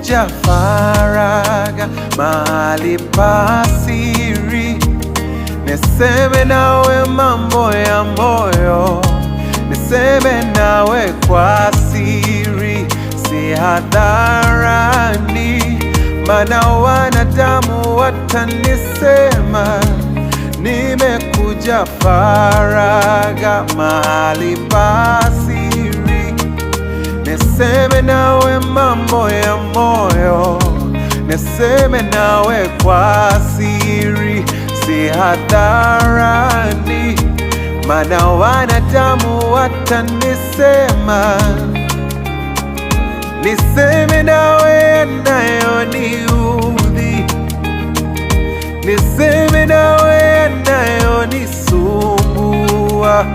nimekuja faraga, mahali pa siri, niseme nawe mambo ya moyo, niseme nawe kwa siri, si hadharani, maana wanadamu watanisema. Nimekuja faraga, mahali pa siri, niseme nawe mambo ya moyo, niseme nawe kwa siri, si hadharani, maana wanadamu watanisema. Niseme nawe yanayoniudhi, niseme nawe yanayonisumbua,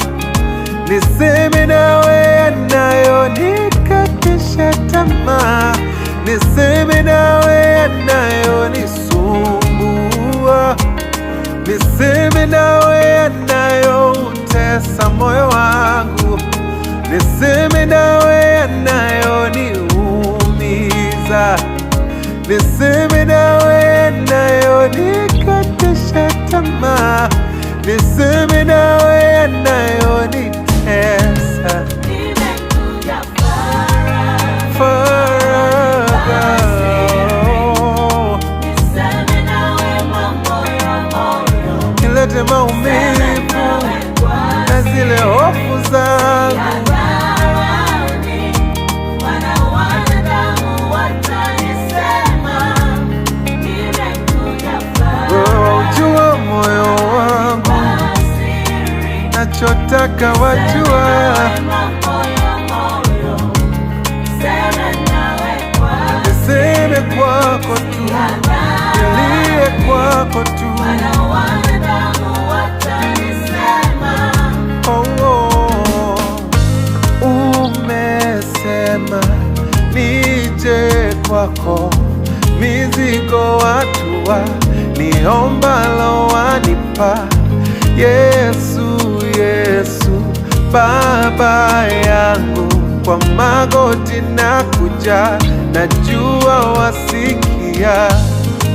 niseme nawe yanayonikatisha tamaa, niseme nawe yanayonisumbua, niseme nawe yanayoutesa moyo wangu, niseme nawe yanayoniumiza, niseme nawe yanayonikatisha tamaa, niseme nawe yanayonitesa. Nimekuja faraga, niseme nawe mambo ya moyo, nilete maumivu na zile hofu zangu. Nachotaka wajua, niseme kwako tu, nilie kwako tu. Oh, oh. Umesema nije kwako, mizigo watua, niombalo wanipa. Yesu, Yesu, Baba yangu, kwa magoti nakuja, najua wasikia,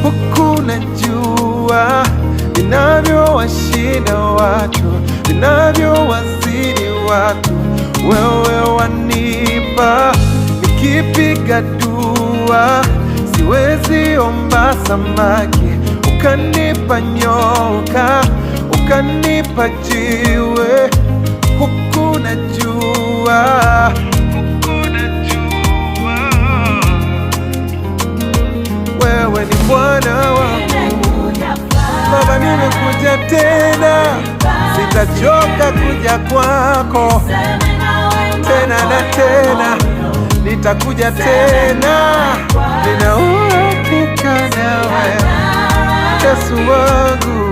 huku najua ninavyowashinda watu, ninavyowazidi watu, wewe wanipa. Nikipiga dua siwezi omba samaki, ukanipa nyoka, ukanipa jiwe, huku najua, wewe ni Bwana wangu. Baba, nimekuja tena, sitachoka kuja kwako tena na tena, nitakuja tena, nina uhakika nawe Yesu wangu.